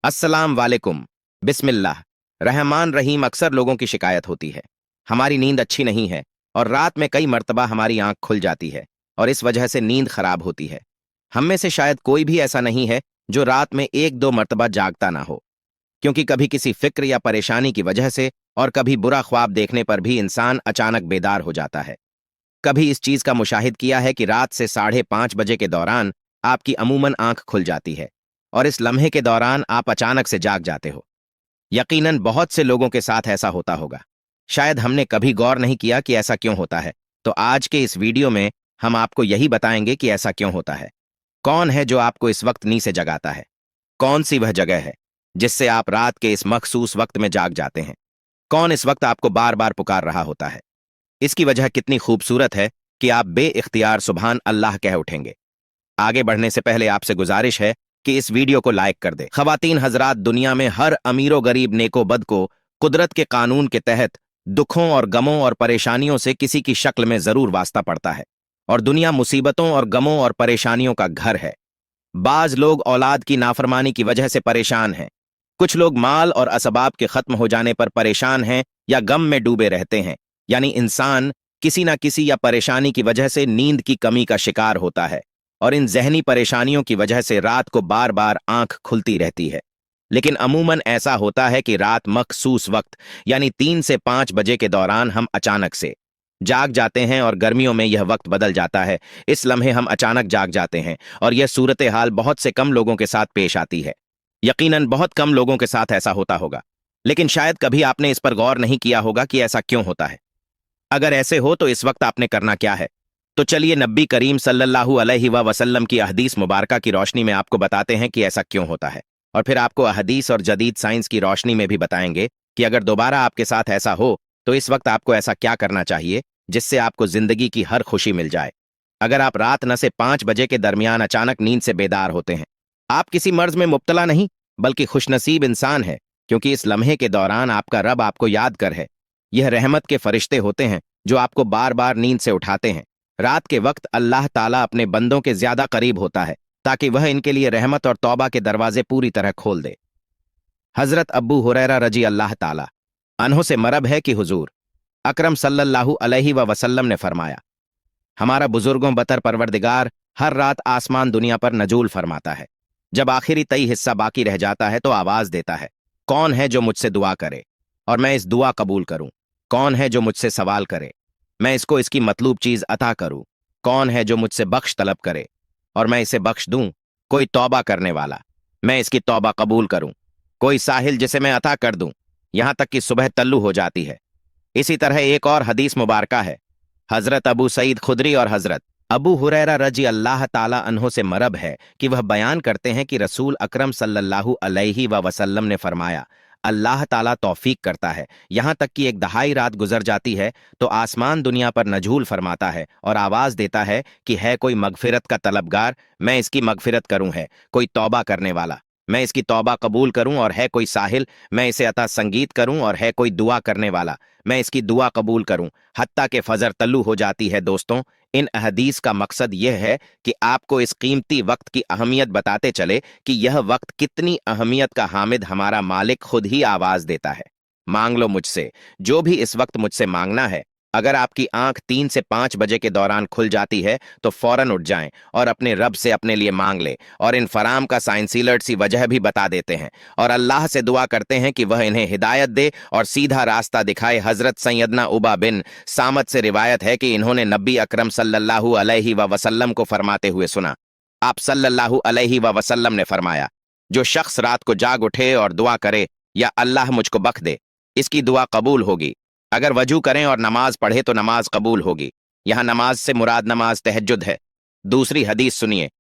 अस्सलाम वालेकुम। बिस्मिल्लाह रहमान रहीम। अक्सर लोगों की शिकायत होती है, हमारी नींद अच्छी नहीं है और रात में कई मर्तबा हमारी आंख खुल जाती है और इस वजह से नींद खराब होती है। हम में से शायद कोई भी ऐसा नहीं है जो रात में एक दो मर्तबा जागता ना हो, क्योंकि कभी किसी फिक्र या परेशानी की वजह से और कभी बुरा ख्वाब देखने पर भी इंसान अचानक बेदार हो जाता है। कभी इस चीज का मुशाहिद किया है कि रात से 5:30 बजे के दौरान आपकी अमूमन आंख खुल जाती है और इस लम्हे के दौरान आप अचानक से जाग जाते हो। यकीनन बहुत से लोगों के साथ ऐसा होता होगा। शायद हमने कभी गौर नहीं किया कि ऐसा क्यों होता है। तो आज के इस वीडियो में हम आपको यही बताएंगे कि ऐसा क्यों होता है, कौन है जो आपको इस वक्त नींद से जगाता है, कौन सी वह जगह है जिससे आप रात के इस मखसूस वक्त में जाग जाते हैं, कौन इस वक्त आपको बार बार पुकार रहा होता है। इसकी वजह कितनी खूबसूरत है कि आप बे इख्तियार सुभान अल्लाह कह उठेंगे। आगे बढ़ने से पहले आपसे गुजारिश है कि इस वीडियो को लाइक कर दे। खवातीन हजरात, दुनिया में हर अमीरो गरीब नेको बद को कुदरत के कानून के तहत दुखों और गमों और परेशानियों से किसी की शक्ल में जरूर वास्ता पड़ता है और दुनिया मुसीबतों और गमों और परेशानियों का घर है। बाज लोग औलाद की नाफरमानी की वजह से परेशान हैं, कुछ लोग माल और असबाब के खत्म हो जाने पर परेशान हैं या गम में डूबे रहते हैं। यानी इंसान किसी ना किसी या परेशानी की वजह से नींद की कमी का शिकार होता है और इन जहनी परेशानियों की वजह से रात को बार बार आंख खुलती रहती है। लेकिन अमूमन ऐसा होता है कि रात मखसूस वक्त यानी 3 से 5 बजे के दौरान हम अचानक से जाग जाते हैं और गर्मियों में यह वक्त बदल जाता है। इस लम्हे हम अचानक जाग जाते हैं और यह सूरत हाल बहुत से कम लोगों के साथ पेश आती है। यकीनन बहुत कम लोगों के साथ ऐसा होता होगा, लेकिन शायद कभी आपने इस पर गौर नहीं किया होगा कि ऐसा क्यों होता है। अगर ऐसे हो तो इस वक्त आपने करना क्या है, तो चलिए नबी करीम सल्लल्लाहु अलैहि वसल्लम की अहदीस मुबारका की रोशनी में आपको बताते हैं कि ऐसा क्यों होता है, और फिर आपको अहदीस और जदीद साइंस की रोशनी में भी बताएंगे कि अगर दोबारा आपके साथ ऐसा हो तो इस वक्त आपको ऐसा क्या करना चाहिए जिससे आपको जिंदगी की हर खुशी मिल जाए। अगर आप रात 9 से 5 बजे के दरमियान अचानक नींद से बेदार होते हैं, आप किसी मर्ज में मुब्तला नहीं बल्कि खुशनसीब इंसान है, क्योंकि इस लम्हे के दौरान आपका रब आपको याद कर है। यह रहमत के फरिश्ते होते हैं जो आपको बार बार नींद से उठाते हैं। रात के वक्त अल्लाह ताला अपने बंदों के ज्यादा करीब होता है ताकि वह इनके लिए रहमत और तौबा के दरवाजे पूरी तरह खोल दे। हजरत अब्बू हुरैरा रजी अल्लाह ताला अन्हो से मरब है कि हुजूर अकरम सल्लल्लाहु अलैहि वसल्लम ने फरमाया, हमारा बुजुर्गों बतर परवरदिगार हर रात आसमान दुनिया पर नजूल फरमाता है। जब आखिरी तई हिस्सा बाकी रह जाता है तो आवाज देता है, कौन है जो मुझसे दुआ करे और मैं इस दुआ कबूल करूं। कौन है जो मुझसे सवाल करे, मैं इसको इसकी मतलूब चीज अता करूं। कौन है जो मुझसे बख्श तलब करे और मैं इसे बख्श दूं। कोई तौबा करने वाला, मैं इसकी तौबा कबूल करूं। कोई साहिल, जिसे मैं अता कर दूं, यहां तक कि सुबह तल्लू हो जाती है। इसी तरह एक और हदीस मुबारका है, हजरत अबू सईद खुदरी और हजरत अबू हुरैरा रजी अल्लाह ताला अन्हो से मरब है कि वह बयान करते हैं कि रसूल अकरम सल्लल्लाहु अलैहि वसल्लम ने फरमाया, अल्लाह ताला तौफीक करता है, यहां तक कि एक दहाई रात गुजर जाती है तो आसमान दुनिया पर नजूल फरमाता है और आवाज देता है कि है कोई मगफिरत का तलबगार, मैं इसकी मगफिरत करूं। है कोई तौबा करने वाला, मैं इसकी तौबा कबूल करूं। और है कोई साहिल, मैं इसे अता संगीत करूं। और है कोई दुआ करने वाला, मैं इसकी दुआ कबूल करूं। हत्ता के फजर तल्लू हो जाती है। दोस्तों, इन अहदीस का मकसद यह है कि आपको इस कीमती वक्त की अहमियत बताते चले कि यह वक्त कितनी अहमियत का हामिद हमारा मालिक खुद ही आवाज देता है। मांग लो मुझसे जो भी इस वक्त मुझसे मांगना है। अगर आपकी आंख 3 से 5 बजे के दौरान खुल जाती है तो फौरन उठ जाएं और अपने रब से अपने लिए मांग ले। और इन फराम का साइंसी अलर्ट सी वजह भी बता देते हैं और अल्लाह से दुआ करते हैं कि वह इन्हें हिदायत दे और सीधा रास्ता दिखाए। हजरत सैयदना उबा बिन सामत से रिवायत है कि इन्होंने नबी अकरम सल्लल्लाहु अलैहि वसल्लम को फरमाते हुए सुना। आप सल्लल्लाहु अलैहि वसल्लम ने फरमाया, जो शख्स रात को जाग उठे और दुआ करे, या अल्लाह मुझको बख्श दे, इसकी दुआ कबूल होगी। अगर वजू करें और नमाज पढ़े तो नमाज कबूल होगी। यहां नमाज से मुराद नमाज तहज्जुद है। दूसरी हदीस सुनिए,